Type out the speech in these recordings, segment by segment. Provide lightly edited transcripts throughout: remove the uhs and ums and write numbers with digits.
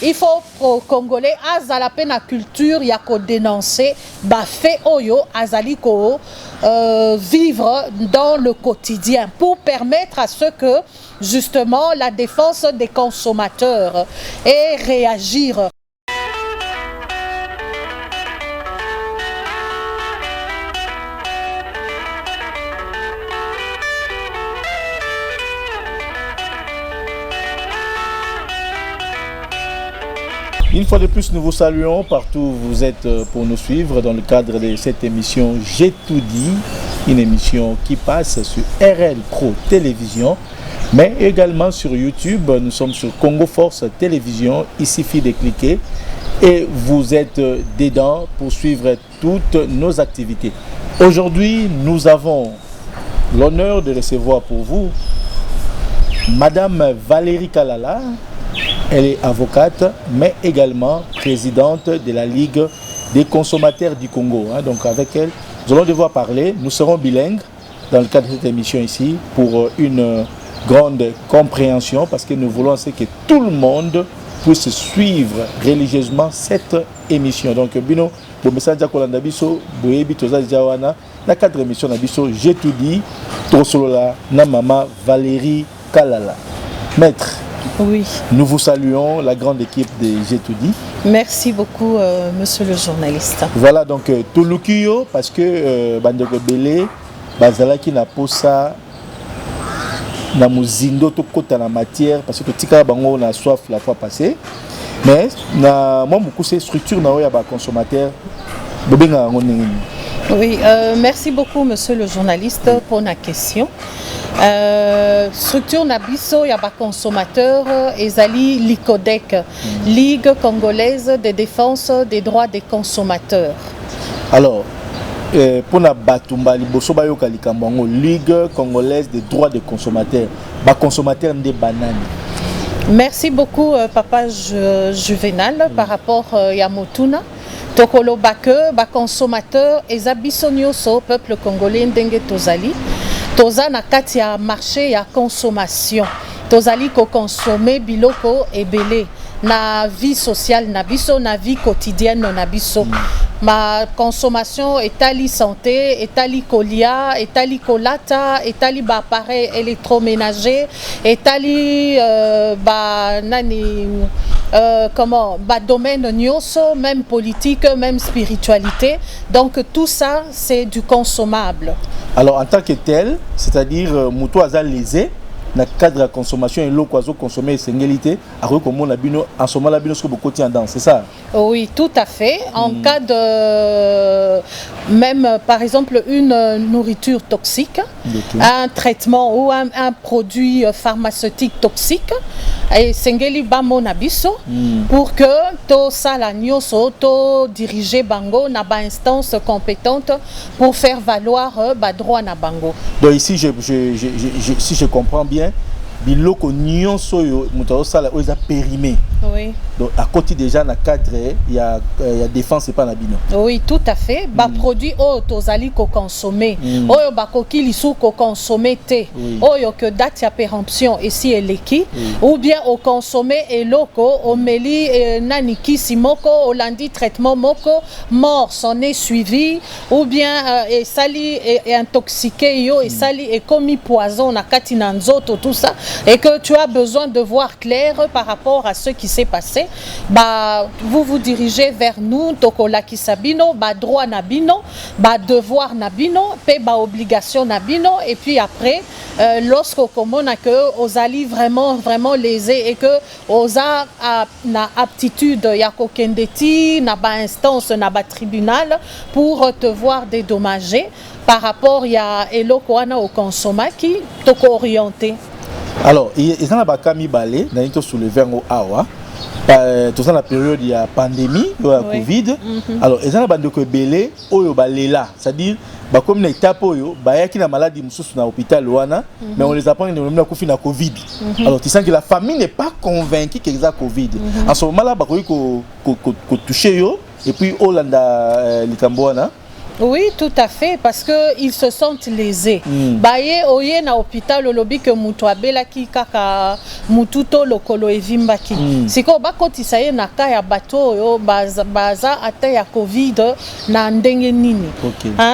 il faut pro congolais azala pe na culture ya ko dénoncer ba fait oyo azali ko vivre dans le quotidien pour permettre à ce que justement la défense des consommateurs et réagir. Une fois de plus, nous vous saluons partout où vous êtes pour nous suivre dans le cadre de cette émission J'ai tout dit, une émission qui passe sur RL Pro Télévision, mais également sur YouTube. Nous sommes sur Congo Force Télévision, il suffit de cliquer et vous êtes dedans pour suivre toutes nos activités. Aujourd'hui, nous avons l'honneur de recevoir pour vous Madame Valérie Kalala. Elle est avocate, mais également présidente de la Ligue des consommateurs du Congo. Donc avec elle, nous allons devoir parler. Nous serons bilingues dans le cadre de cette émission ici pour une grande compréhension parce que nous voulons que tout le monde puisse suivre religieusement cette émission. Donc, Bino, bon message à Kolanda Biso, Boebi Toza Diawana, la cadre émission Nabiso, j'ai tout dit, Tosolola, na maman Valérie Kalala. Maître. Oui. Nous vous saluons, la grande équipe de J'ai tout dit. Merci beaucoup, monsieur le journaliste. Voilà, donc, Tolukiyo, parce que Bandego Belé, Bazalaki n'a pas ça, na muzindo to kota na matière, parce que tika bango on a soif la fois passée. Mais, moi, beaucoup de structures na oya ba consommateur, bebenga ngoni. Oui, merci beaucoup, monsieur le journaliste, pour la question. Structure Nabiso, il y a des consommateurs, Ezali Licodec, Ligue congolaise de défense des droits des consommateurs. Alors, pour la Batumba, Ligue congolaise des droits des consommateurs, les consommateurs des bananes. Merci beaucoup, papa Juvenal, par rapport à Yamotuna. Tokolo Bake, ba consommateur, Ezabiso Nyoso, peuple congolais, Ndenge Tozali. Toza na kati ya marché ya consommation. Tozali ko consommer biloko ebele na vie sociale na biso, na vie quotidienne na biso. Ma consommation etali santé, etali kolia, etali kolata, etali ba appareil électroménager, etali ba nani comment ba domaine nyonso, même politique, même spiritualité. Donc tout ça c'est du consommable. Alors en tant que tel, c'est-à-dire muto azal lésé dans le cadre de la consommation et l'eau qu'on a consommé singulité, à comment la bino en ce moment la bino ce que beaucoup tient dans, c'est ça? Oui, tout à fait. En cas de même par exemple une nourriture toxique, un traitement ou un produit pharmaceutique toxique, et singeli bamo nabiso pour que to sala nyoso to diriger bango na ba instance compétente pour faire valoir ba droit na bango. Donc ici si je comprends bien, biloko nyonso yo mutao sala oza périmé. Oui. Donc à côté déjà na cadre il y a défense et pas na bino. Oui, tout à fait. Ba produit o tozali ko consommer. Oyo ba koki lisu ko consommer te. Oyo que date ya péremption ici eleki ou bien au consommer eloko o meli nani kisi moko o landi traitement moko mort s'en est suivi ou bien et sali et intoxiqué yo et sali et commis poison na kati na nzoto tout ça et que tu as besoin de voir clair par rapport à ce qui s'est passé. Bah, vous vous dirigez vers nous, Tokola Kisabino, bah, droit Nabino, bah, devoir Nabino, paie bah, obligation Nabino, et puis après, lorsqu'on commande que Ozali vraiment lésé et que Oza a na aptitude, yako kendeti, na ba instance, na ba tribunal pour te voir dédommagé par rapport à Elokoana au consommant qui toko orienté. Alors, il y a un bakami balé, dans le soulevé au awa. Tout ça la période il y a pandémie, il y a Covid. Alors, il y a un bande de belé, oyo balela, c'est-à-dire comme une étape oyo, bah qui na maladie mususu na hôpital wana, mais on les apprend que nous avons na Covid. Alors, tu sens que la famille n'est pas convaincue qu'il y a Covid. En ce moment-là, bah ko touché yo et puis Hollanda likamboana. Oui, tout à fait, parce qu'ils se sentent lésés. Baye oye na hôpital olobi que mutu abelaki kaka mututo lokolo evimbaki. Siko bakotisa ye na ka ya bato oyo baza ata ya Covid na ndenge nini.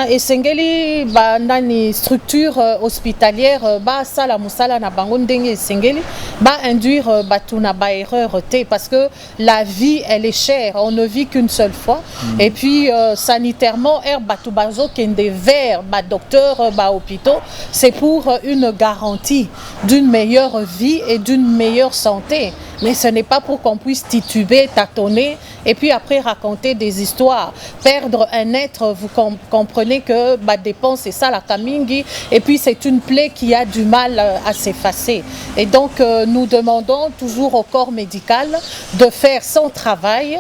Esengeli ba nani structure hospitalière ba sala musala na bango ndenge esengeli ba induire batu na ba erreur te, parce que la vie elle est chère, on ne vit qu'une seule fois. Et puis sanitairement batu bazo kende vers ba docteur ba hôpitaux, c'est pour une garantie d'une meilleure vie et d'une meilleure santé, mais ce n'est pas pour qu'on puisse tituber, tâtonner et puis après raconter des histoires, perdre un être. Vous comprenez que bah dépense c'est ça la kamingi, et puis c'est une plaie qui a du mal à s'effacer. Et donc nous demandons toujours au corps médical de faire son travail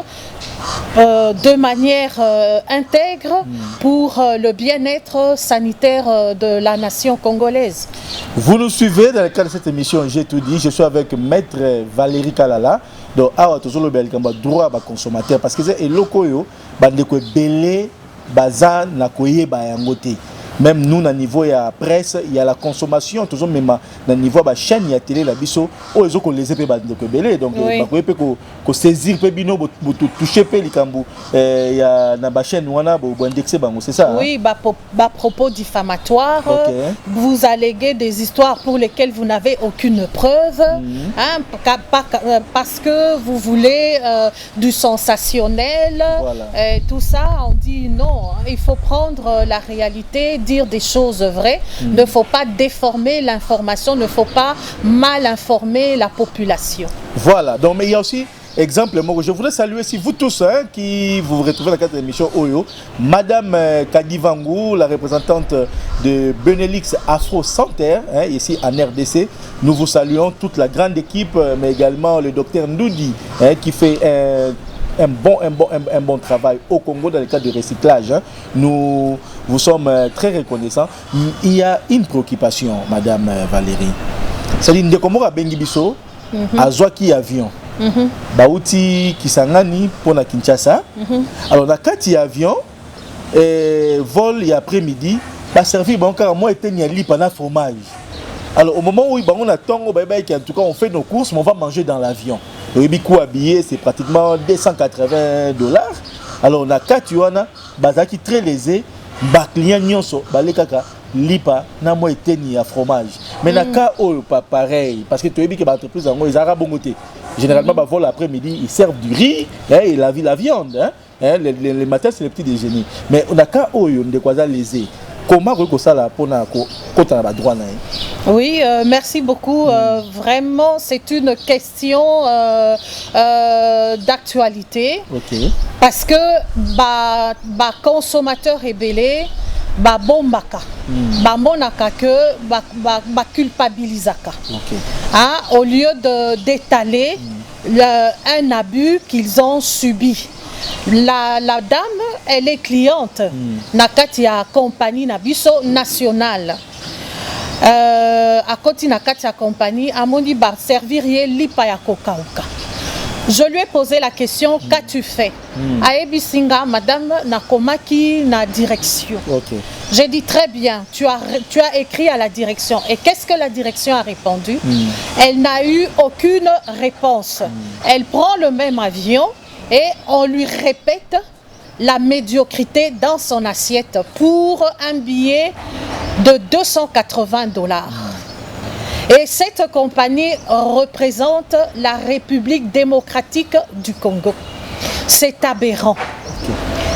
de manière intègre pour le bien-être sanitaire de la nation congolaise. Vous nous suivez dans le cadre de cette émission, j'ai tout dit. Je suis avec Maître Valérie Kalala. Donc, toujours le droit à consommateur, parce que c'est le loco, belé, bazan, na koye bayangote. Même nous, à niveau de la presse, il y a la consommation, toujours même à niveau de la chaîne, il y a la télé, la biso, où ils ont les épées de belé. Donc, il faut saisir, toucher les cambous. Il y a la chaîne, c'est ça. Oui, propos diffamatoires. Vous alléguez des histoires pour lesquelles vous n'avez aucune preuve, parce que vous voulez du sensationnel. Tout ça, on dit non. Il faut prendre la réalité, dire des choses vraies. Il ne faut pas déformer l'information, il ne faut pas mal informer la population. Voilà, donc mais il y a aussi exemple, moi je voudrais saluer si vous tous qui vous retrouvez dans la carte d'émission Oyo, Madame Kadivangou, la représentante de Benelux Afro Santer, ici en RDC. Nous vous saluons toute la grande équipe, mais également le docteur Ndoudi qui fait un bon travail au Congo dans le cadre du recyclage. Nous vous sommes très reconnaissants. Il y a une préoccupation, Madame Valérie. C'est-à-dire que nous avons Bengibiso, à Zouaki avion. Bauti Kisangani pour la Kinshasa. Alors, dans 4 avions, vol et après-midi, pas servi, encore moi, était niali pendant fromage. Alors, au moment où on attend, en tout cas, on fait nos courses, mais on va manger dans l'avion. Le coût habillé, c'est pratiquement $280. Alors, on a 4 yuana, bazaki très lésé, client nyonso, balekaka, lipa, na moi été ni à fromage. Mais na cas pas pareil, parce que tu as vu que l'entreprise en ils arabes bongoté. Généralement, vol l'après-midi, ils servent du riz et la viande. Les matins, c'est le petit déjeuner. Mais on a cas où on de quoi lésé. Comment ça là pour la droit? Oui, merci beaucoup. Vraiment, c'est une question d'actualité. Parce que consommateur ébélé, bombaka, monaka que culpabilisaka. Au lieu d'étaler un abus qu'ils ont subi. La dame, elle est cliente. Nakati ya compagnie Nabiso nationale. À côté Nakati ya compagnie, Amondi ba servir lipa ya kokauka. Je lui ai posé la question, qu'as-tu fait? Aebi Singa, madame Nakomaki na direction. J'ai dit très bien, tu as écrit à la direction. Et qu'est-ce que la direction a répondu? Elle n'a eu aucune réponse. Elle prend le même avion et on lui répète la médiocrité dans son assiette pour un billet de $280. Et cette compagnie représente la République démocratique du Congo. C'est aberrant.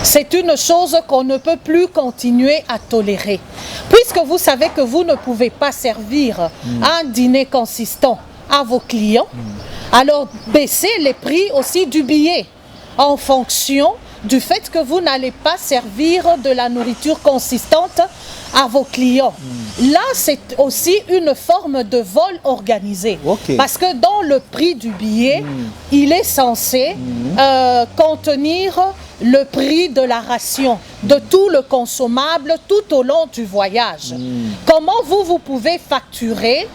C'est une chose qu'on ne peut plus continuer à tolérer. Puisque vous savez que vous ne pouvez pas servir un dîner consistant à vos clients, alors baissez les prix aussi du billet en fonction du fait que vous n'allez pas servir de la nourriture consistante à vos clients. Là, c'est aussi une forme de vol organisé. Parce que dans le prix du billet, il est censé contenir le prix de la ration, de tout le consommable tout au long du voyage. Comment vous pouvez facturer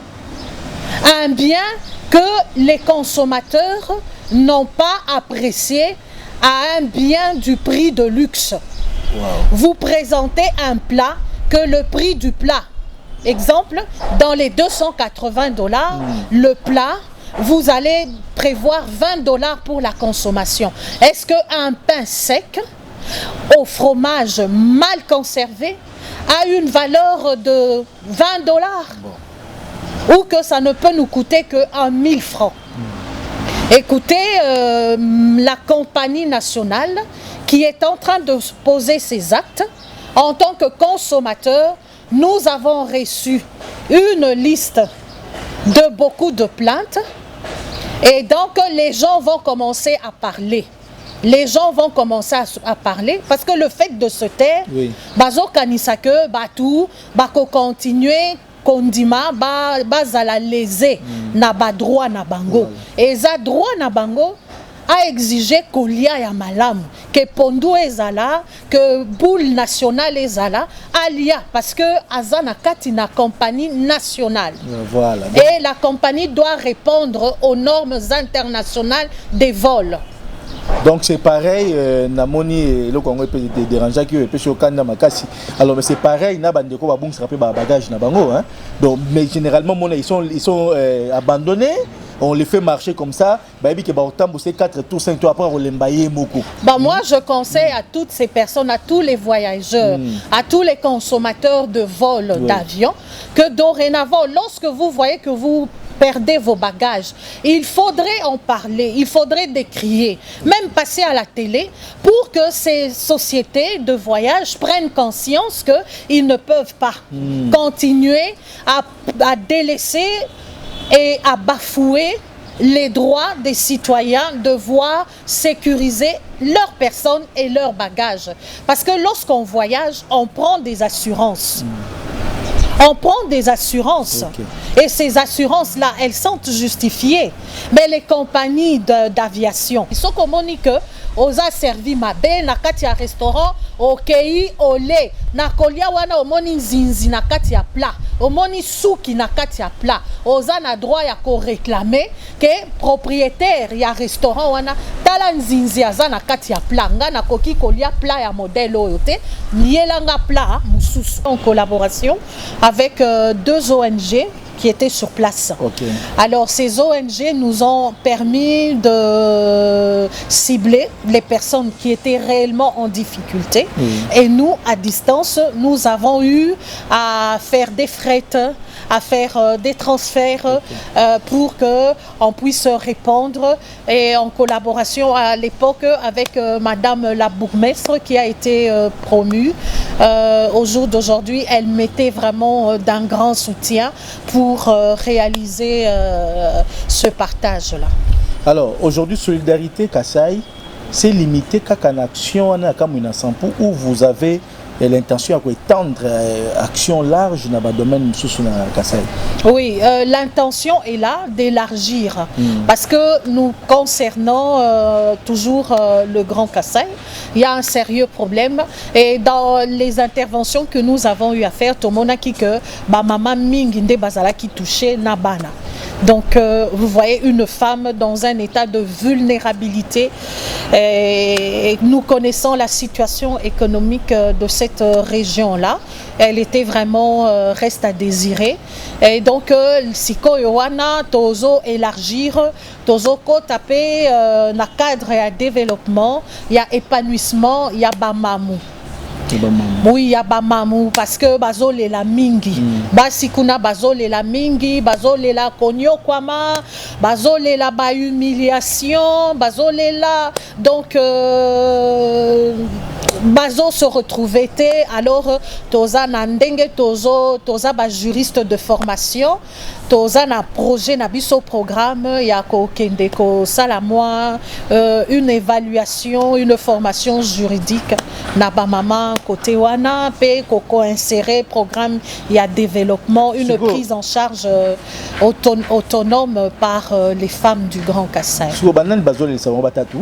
un bien que les consommateurs n'ont pas apprécié à un bien du prix de luxe? Vous présentez un plat que le prix du plat, exemple, dans les $280, le plat, vous allez prévoir $20 pour la consommation. Est-ce qu'un pain sec au fromage mal conservé a une valeur de $20 ou que ça ne peut nous coûter que 1000 francs? Écoutez, la compagnie nationale qui est en train de poser ses actes, en tant que consommateur, nous avons reçu une liste de beaucoup de plaintes et donc les gens vont commencer à parler. Les gens vont commencer à parler parce que le fait de se taire, bazo kanisake, batou, bako continuer, kondima, bazala lésé, na ba droit na bango. Et za droit na bango a exigé kolia ya malamu, que pondu ezala, que boule nationale ezala, alia, parce que azana kati na compagnie nationale. Voilà. Et la compagnie doit répondre aux normes internationales des vols. Donc c'est pareil, namoni le Congo peut déranger qui peut choquer na makasi. Alors mais c'est pareil, na bandeko ba bung se rappelle ba bagage na bango hein. Donc mais généralement ils sont abandonnés. On les fait marcher comme ça, bah que bah autant c'est 4 tours 5 tours après on les mbaye beaucoup. Bah moi je conseille à toutes ces personnes, à tous les voyageurs, à tous les consommateurs de vol d'avion que dorénavant lorsque vous voyez que vous perdez vos bagages, il faudrait en parler, il faudrait décrier, même passer à la télé pour que ces sociétés de voyage prennent conscience qu'ils ne peuvent pas continuer à délaisser et à bafouer les droits des citoyens de voir sécuriser leurs personnes et leurs bagages. Parce que lorsqu'on voyage, on prend des assurances. On prend des assurances. Et ces assurances-là, elles sont justifiées. Mais les compagnies d'aviation, ils sont communiqués aux a servi ma belle na kati ya restaurant au kei au lait na kolia wana omoni nzinzi na kati ya plat omoni suki na kati ya plat oza na droit ya ko réclamer que propriétaire ya restaurant wana tala nzinzi aza na kati ya plat nga na koki kolia plat ya modèle oyo te nielanga plat mususu en collaboration avec deux ONG qui étaient sur place. Alors ces ONG nous ont permis de cibler les personnes qui étaient réellement en difficulté et nous à distance nous avons eu à faire des frettes, à faire des transferts pour qu'on puisse répondre et en collaboration à l'époque avec Madame la bourgmestre qui a été promue au jour d'aujourd'hui. Elle mettait vraiment d'un grand soutien pour réaliser ce partage-là. Alors aujourd'hui, Solidarité Kasaï, c'est limité qu'à une action où vous avez l'intention d'étendre action large dans le domaine de Kasaï. Oui, l'intention est là d'élargir parce que nous concernons toujours le Grand Kasaï, il y a un sérieux problème et dans les interventions que nous avons eu à faire, tout le monde a dit que maman Minginde Bazala qui touchait Nabana. Donc vous voyez une femme dans un état de vulnérabilité et nous connaissons la situation économique de cette région-là. Elle était vraiment reste à désirer. Et donc siko yowana tozo élargir, tozo ko taper na cadre et développement, il y a épanouissement, il y a bamamu. Oui, il y a bamamu parce que bazole la mingi. Basikuna bazole la mingi, bazole la konyo kwama, bazole la ba humiliation, bazole la donc bazo se retrouvait alors toza nandenge toza ba juriste de formation toza na projet na biso programme ya ko kende ko sala moi une évaluation, une formation juridique na ba mama côté wana pe ko insérer programme ya développement, une prise en charge autonome par les femmes du Grand Kasaï. Sur banane bazole le savon batatu.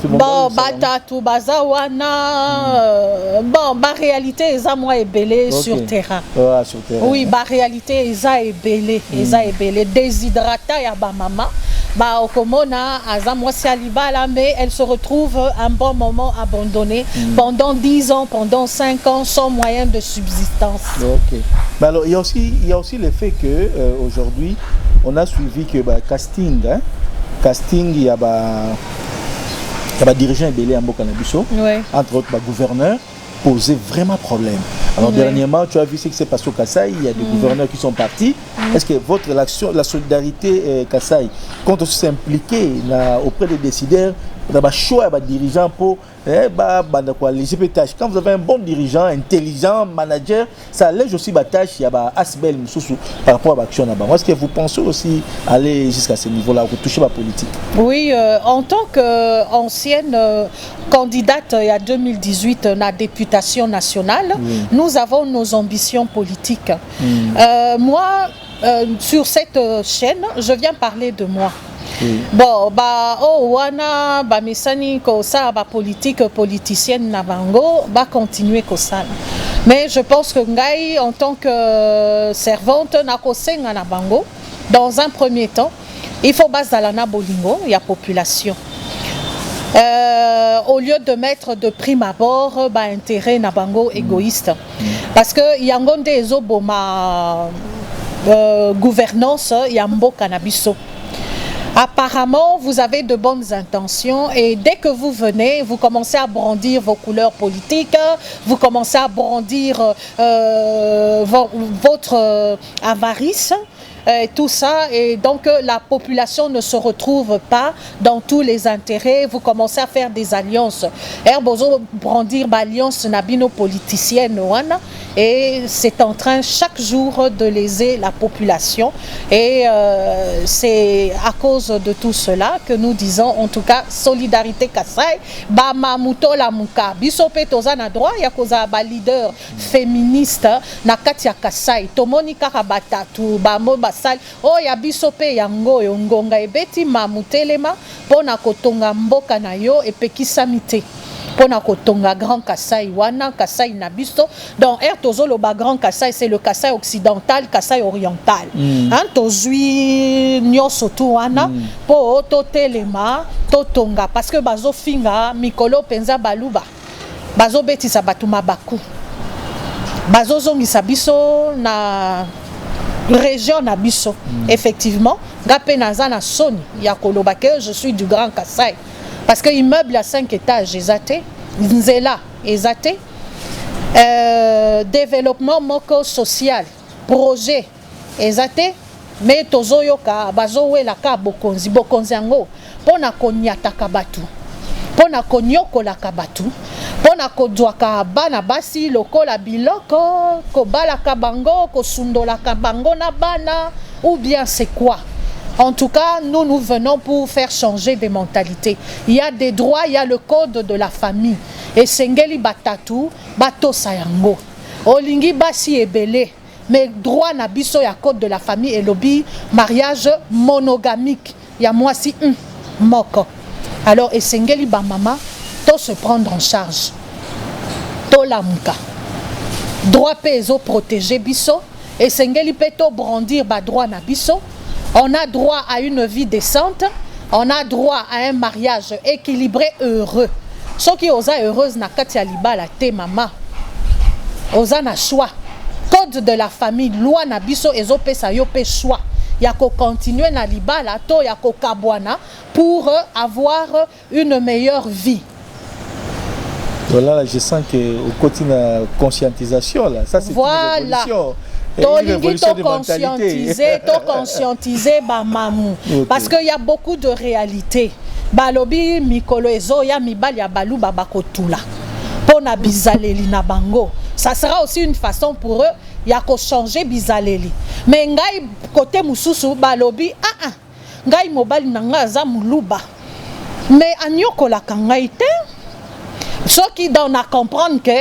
Bon, batatu bazawana bon, ba réalité eza moi ebelé sur terrain. Sur terrain. Oui, ba réalité eza ebelé, déshydrata ya ba mama bah okomona azamwasi alibala, mais elle se retrouve un bon moment abandonnée pendant 10 ans, pendant 5 ans, sans moyen de subsistance. Ok. Mais alors il y a aussi le fait que aujourd'hui on a suivi que casting, hein, casting il y a dirigeant belé en Bokanabiso, entre autres gouverneur, posait vraiment problème. Alors dernièrement, tu as vu ce qui s'est passé au Kasaï, il y a des gouverneurs qui sont partis. Est-ce que la solidarité Kasaï compte aussi s'impliquer auprès des décideurs, dans le choix des dirigeants pour les tâches? Quand vous avez un bon dirigeant, intelligent, manager, ça allège aussi la tâche, il y a asbel par rapport à l'action là-bas. Est-ce que vous pensez aussi aller jusqu'à ce niveau-là, pour toucher la politique? Oui, en tant qu'ancienne candidate il y a 2018 à la députation nationale, nous avons nos ambitions politiques. Moi, sur cette chaîne, je viens parler de moi. Bon, wana mesani ko ça politique politicienne na bango continuer ko ça. Mais je pense que ngai en tant que servante na ko senga na bango dans un premier temps, il faut basala na bolingo ya population. Au lieu de mettre de prime abord intérêt na bango égoïste, parce que yangonde ezoboma gouvernance ya mboka na biso. Apparemment, vous avez de bonnes intentions et dès que vous venez, vous commencez à brandir vos couleurs politiques, vous commencez à brandir votre avarice. Tout ça, et donc la population ne se retrouve pas dans tous les intérêts. Vous commencez à faire des alliances. Herbozo brandir alliance nabino politicienne et c'est en train chaque jour de léser la population. Et c'est à cause de tout cela que nous disons, en tout cas, solidarité Kasaï, bama muto la muka, bisope toza na droit, yakoza ba leader féministe na katia Kasaï, tomoni karabata tu bamo basal, oh ya bisope yango yongonga ebeti mamutelema pona kotonga mboka na yo epekisamite. Pona kotonga Grand Kasaï wana Kasaï nabiso donc tozolo ba Grand Kasaï c'est le Kasaï occidental, Kasaï oriental. Hein tozui nyoso tu wana po totelema totonga parce que bazo finga mikolo penza baluba bazo betisa batuma baku bazo zongisa biso na région nabiso. Effectivement ngape naza na soni ya koloba que je suis du Grand Kasaï. Parce que l'immeuble à 5 étages, ezate, nzela, ezate, développement moko social, projet, ezate, mais tozo yoka, bazo we la ka bokonzi yango, pona konyata kabatu, pona konyoko la kabatu, pona kodwaka bana basi lokola biloko, kobala kabango, kosundola kabango na bana, ou bien c'est quoi? En tout cas, nous venons pour faire changer des mentalités. Il y a des droits, il y a le code de la famille. Et Sengeli Batatu, Bato Sayango. Olingi Basi Ebele. Mais droit nabiso ya code de la famille et lobby, mariage monogamique. Il y a moi si moko. Alors, et Sengeli Bamama, to se prendre en charge. To lamuka. Droit peso protéger biso. Et Sengeli Peto brandir ba droit nabiso. On a droit à une vie décente, on a droit à un mariage équilibré, heureux. Ce qui osa heureuse na katia libala te mama. Osa na choix. Code de la famille, loi na biso ezo pesa yo pe choix. Yako continuer na libala to yako kabwana pour avoir une meilleure vie. Voilà, je sens que au côté de conscientisation là, ça c'est voilà. Une révolution. Conscientiser mamou parce qu'il y a beaucoup de réalités. Balobi mikolo ezo ya mibali ya balu babakotula pona bizaleli na bango. Ça sera aussi une façon pour eux ya ko changer bizaleli. Mais ngai côté mususu balobi ngai mobali nanga za muluba. Mais anyokola kangai te. Ce qui donne à comprendre que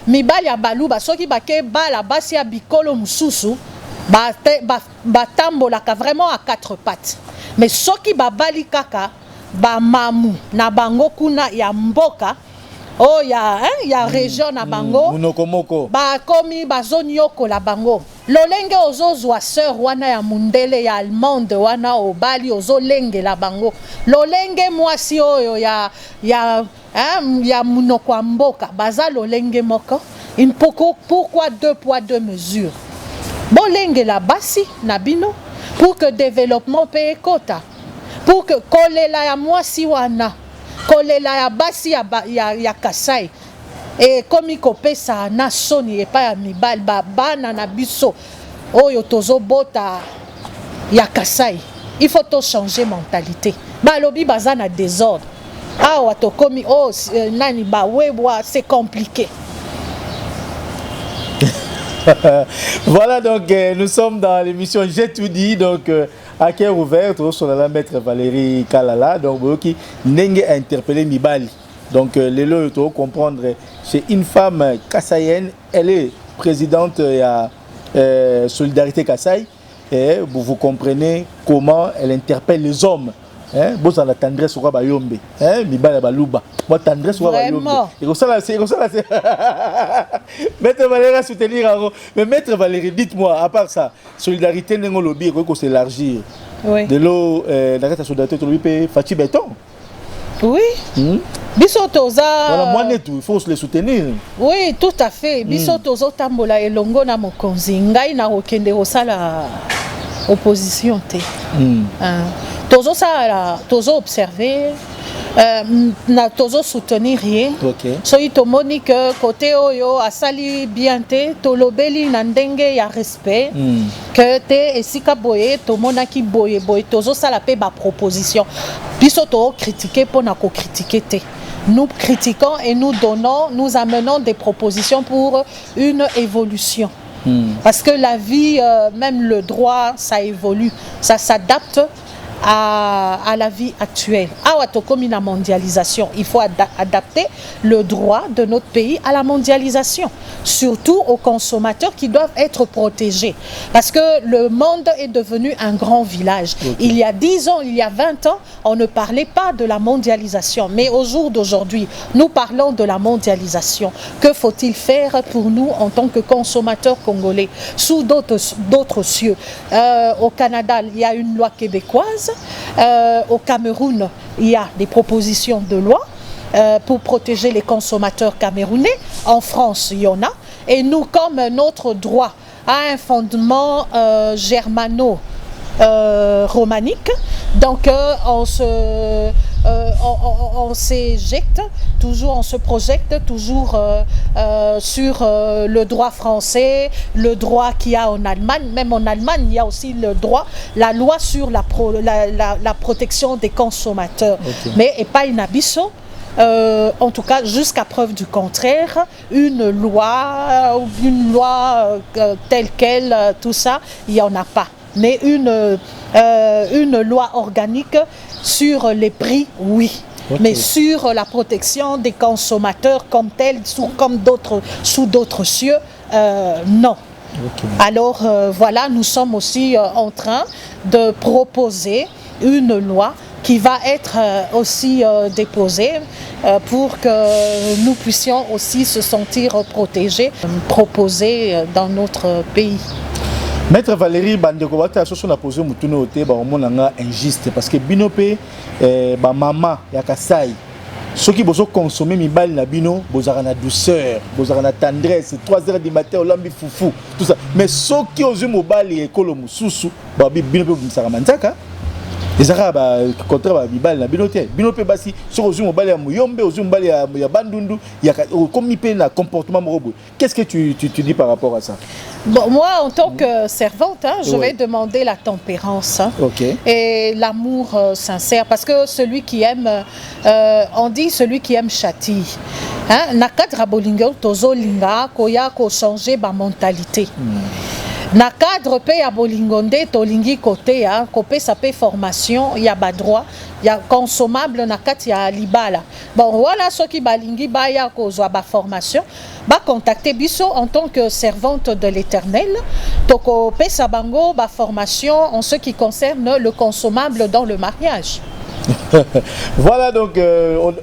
mibali ya baluba soki bake bala basi ya bikolo mususu batambolaka vraiment à 4 pattes. Mais soki babali kaka ba mamu na bango kuna ya mboka ya région na bango munokomoko ba komi bazonyoko la bango lolenge ozozwa sœur wana ya mundele ya allemande wana obali ozolenge la bango lolenge mwasi oyo ya munoko ya mboka baza lolenge moko pourquoi deux poids deux mesures bolenge la basi na bino pour que développement pe ekota pour que kolela ya mwasi wana kolela ya basi ya Kasai et komi kopesa na soni epa ya mibali bana na biso oyo tozobota ya Kasai il faut to changer mentalité balobi baza na désordre awa tokomi nani bawebwa c'est compliqué. Voilà donc nous sommes dans l'émission J'ai tout dit donc à cœur ouvert sur la maître Valérie Kalala donc qui n'enge interpellé Mibali donc les lots il faut comprendre c'est une femme kassaïenne elle est présidente à Solidarité Kassai et vous comprenez comment elle interpelle les hommes. Bon ça la tendresse sur ba yombe mibala baluba moi tendresse sur ba yombe et comme ça c'est maître Valérie soutenir mais maître Valérie dites-moi à part ça solidarité n'engo lobby ko s'élargir de l'eau la solidarité to lobby Fati Béton oui biso toza voilà moi net il faut les soutenir oui tout à fait biso tozo tambola elongo na mokonzi ngai na okende osala opposition te tozo observer tozo soutenir rien soki tomoni que côté oyo asali bien te tolobeli na ndenge ya respect que te esika boye tomonaki boye tozo sala pe ba proposition biso to critiquer pona ko critiquer te nous critiquons et nous amenons des propositions pour une évolution. Parce que la vie, même le droit, ça évolue, ça s'adapte à la vie actuelle. Comme la mondialisation, il faut adapter le droit de notre pays à la mondialisation, surtout aux consommateurs qui doivent être protégés. Parce que le monde est devenu un grand village. Il y a 10 ans, il y a 20 ans, on ne parlait pas de la mondialisation. Mais au jour d'aujourd'hui, nous parlons de la mondialisation. Que faut-il faire pour nous en tant que consommateurs congolais sous d'autres cieux? Au Canada, il y a une loi québécoise. Au Cameroun, il y a des propositions de loi pour protéger les consommateurs camerounais. En France, il y en a. Et nous, comme notre droit a un fondement germano-romanique, donc on s'éjecte toujours, on se projette toujours sur le droit français, le droit qu'il y a en Allemagne. Même en Allemagne, il y a aussi le droit, la loi sur la protection des consommateurs. Mais et pas une abisso. En tout cas, jusqu'à preuve du contraire, une loi telle quelle, tout ça, il n'y en a pas. Mais une loi organique sur les prix, oui. Mais sur la protection des consommateurs comme tel, sous d'autres cieux, non. Alors voilà, nous sommes aussi en train de proposer une loi qui va être aussi déposée pour que nous puissions aussi se sentir protégés, proposés dans notre pays. Maître Valérie Bandeko bata soso na posé mutuno ote ba omonanga injuste parce que binope ba mama ya Kasai soki bozo consommer mibali na bino bozara na douceur bozara na tendresse 3h du matin olambi fufu tout ça mais soki ozu mobali ekolo mususu ba binope bumsaka manzaka les arabes contre ba mibali na binote binope basi soki ozu mobali ya muyombe ozu mobali ya bandundu ya comme ipe na comportement morobo. Qu'est-ce que tu dis par rapport à ça? Bon, moi, en tant que servante, je vais demander la tempérance et l'amour sincère. Parce que celui qui aime, on dit celui qui aime châtie. Nakadra bolingo tozo linga koya ko changer ba mentalité. Na cadre pe ya bolingonde tolingi côté kopé ça pe formation ya ba droit ya consommable na kati ya libala. Bon voilà ceux qui balingi ba ya ko zo ba formation ba contacter biso en tant que servante de l'Éternel toko pe sa bango ba formation en ce qui concerne le consommable dans le mariage. Voilà donc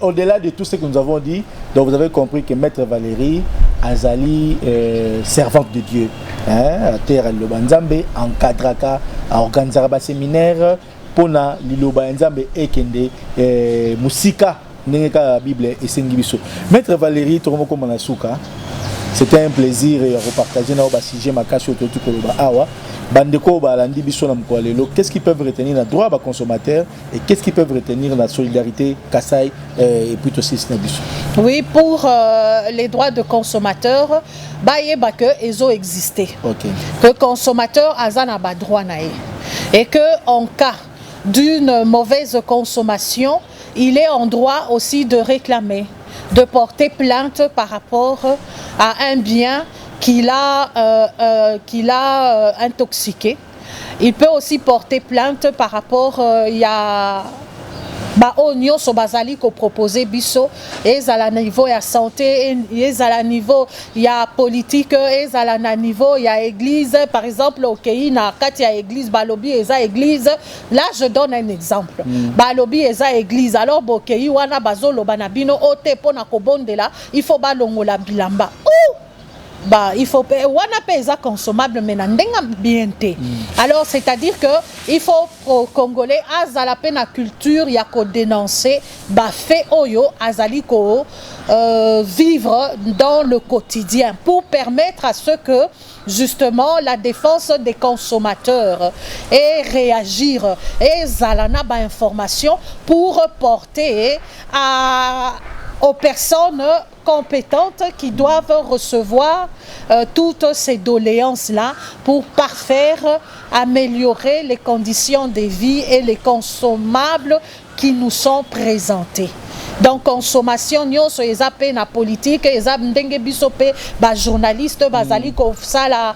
au-delà de tout ce que nous avons dit, donc vous avez compris que Maître Valérie azali servante de Dieu. Hein, terre le banzambe encadraka a organiser ba séminaire pona liloba nzambe ekende musika nengeka Bible et sengibiso. Maître Valérie Toromoko Manasuka, c'était un plaisir de repartager nos sujet makasi autour koloba awa bandeko balandi biso na mkwalelo. Qu'est-ce qu'ils peuvent retenir la droit ba consommateur et qu'est-ce qu'ils peuvent retenir la solidarité Kasai et puis aussi Snabiso? Oui, pour les droits de consommateurs, bah que ils ont existé. OK. Que consommateur azana ba droit nae et que en cas d'une mauvaise consommation, il est en droit aussi de réclamer, de porter plainte par rapport à un bien qu'il a intoxiqué. Il peut aussi porter plainte par rapport il y a oignon so bazali ko proposer biso et à la niveau ya santé et à la niveau ya politique et à la niveau ya église par exemple au pays na kati ya église balobi eza église là je donne un exemple balobi eza église alors bokei wana bazolo banabino ote pona ko bondela il faut balongola bilamba il faut wana pesa consommable mais ndenga bienté. Alors c'est-à-dire que il faut au Congolais azala pena culture ya ko dénoncer fait oyo azali ko vivre dans le quotidien pour permettre à ce que justement la défense des consommateurs et réagir et zalana ba information pour porter aux personnes compétentes qui doivent recevoir toutes ces doléances-là pour parfaire, améliorer les conditions de vie et les consommables qui nous sont présentés. Donc consommation nyonso ezape na politique ezab ndenge biso pe ba journaliste bazali ko sala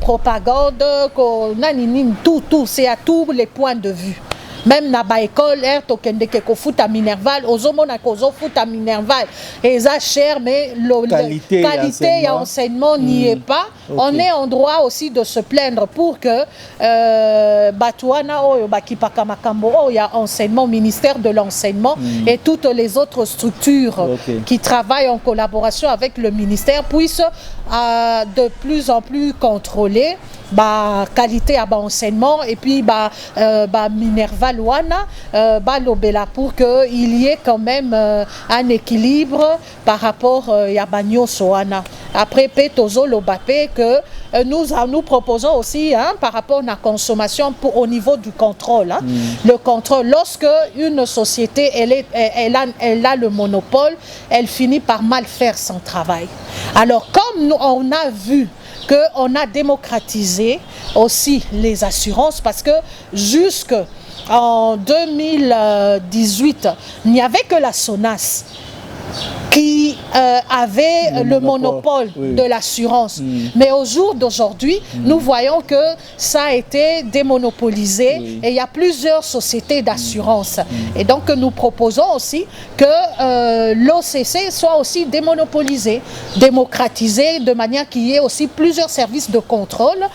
propagande ko nani tout c'est à tous les points de vue. Même na ba école to kende ke ko foot à Minerval ozomona ko zo foot à Minerval et ça cher mais qualité et enseignement n'y est pas. Okay. On est en droit aussi de se plaindre pour que Batouana o bakipaka makambo o ya enseignement ministère de l'enseignement et toutes les autres structures qui travaillent en collaboration avec le ministère puissent de plus en plus contrôler qualité à enseignement et puis Minerval lobela pour que il y ait quand même un équilibre par rapport à Bagno Soana. Après Petozo Lobapé que nous proposons aussi par rapport à la consommation au niveau du contrôle. Le contrôle, lorsque une société elle a le monopole, elle finit par mal faire son travail. Alors comme on a vu qu'on a démocratisé aussi les assurances parce que jusqu'en 2018, il n'y avait que la SONAS qui avait le monopole de l'assurance. Mais au jour d'aujourd'hui, nous voyons que ça a été démonopolisé et il y a plusieurs sociétés d'assurance. Et donc nous proposons aussi que l'OCC soit aussi démonopolisé, démocratisé de manière qu'il y ait aussi plusieurs services de contrôle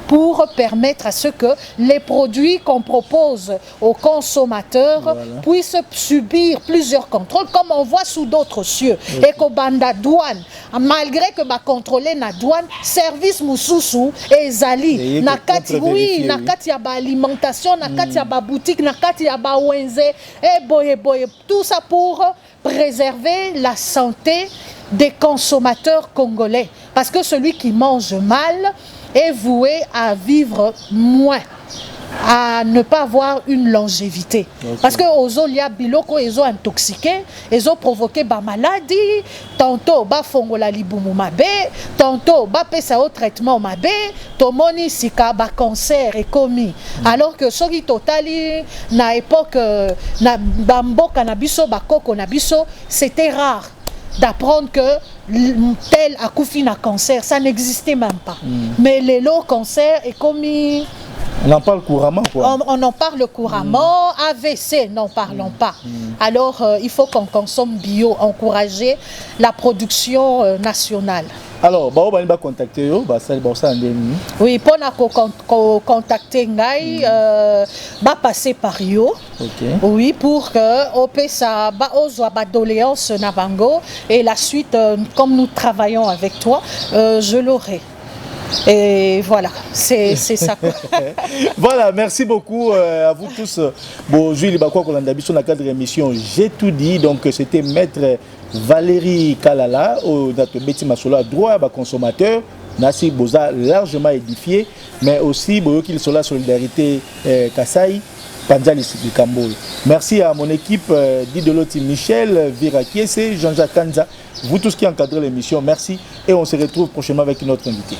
pour permettre à ce que les produits qu'on propose aux consommateurs puissent subir plusieurs contrôles comme on voit sous d'autres cieux. Et que banda douane malgré que ba contrôler na douane service mususu ezali na kati na kati ya ba alimentation na kati ya ba boutique na kati ya ba wenze et boye tout ça pour préserver la santé des consommateurs congolais parce que celui qui mange mal est voué à vivre moins, à ne pas avoir une longévité. Parce que aux olia biloko ils ont intoxiqué, ils ont provoqué ba maladie, tantôt ba fongola libumu mabe, tantôt ba pesa au traitement mabe, tomoni sika ba cancer est commis. Alors que soki totali na époque na bamboka na biso ba koko na biso, c'était rare d'apprendre que tel a coufi na cancer, ça n'existait même pas. Mais le cancer est commis On en parle couramment, quoi. On en parle couramment. AVC, n'en parlons pas. Alors, il faut qu'on consomme bio, encourager la production nationale. Alors, on va contacter eux, oui, pour contacter Ngai, va passer par Yo. Okay. Oui, pour que OPSA va doléance Nabango et la suite, comme nous travaillons avec toi, je l'aurai. Et voilà, c'est ça. Voilà, merci beaucoup à vous tous. Bon, Jules Bakwa Kolanda Bisso, dans le cadre de l'émission, j'ai tout dit. Donc, c'était Maître Valérie Kalala, au Beti Masola, droit à consommateur. Nassi Boza, largement édifié, mais aussi, qu'il soit la solidarité Kassai, Panzali Kamboul. Merci à mon équipe d'Idoloti Michel, Vira Kiese, Jean-Jacques Kanza, vous tous qui encadrez l'émission, merci. Et on se retrouve prochainement avec une autre invitée.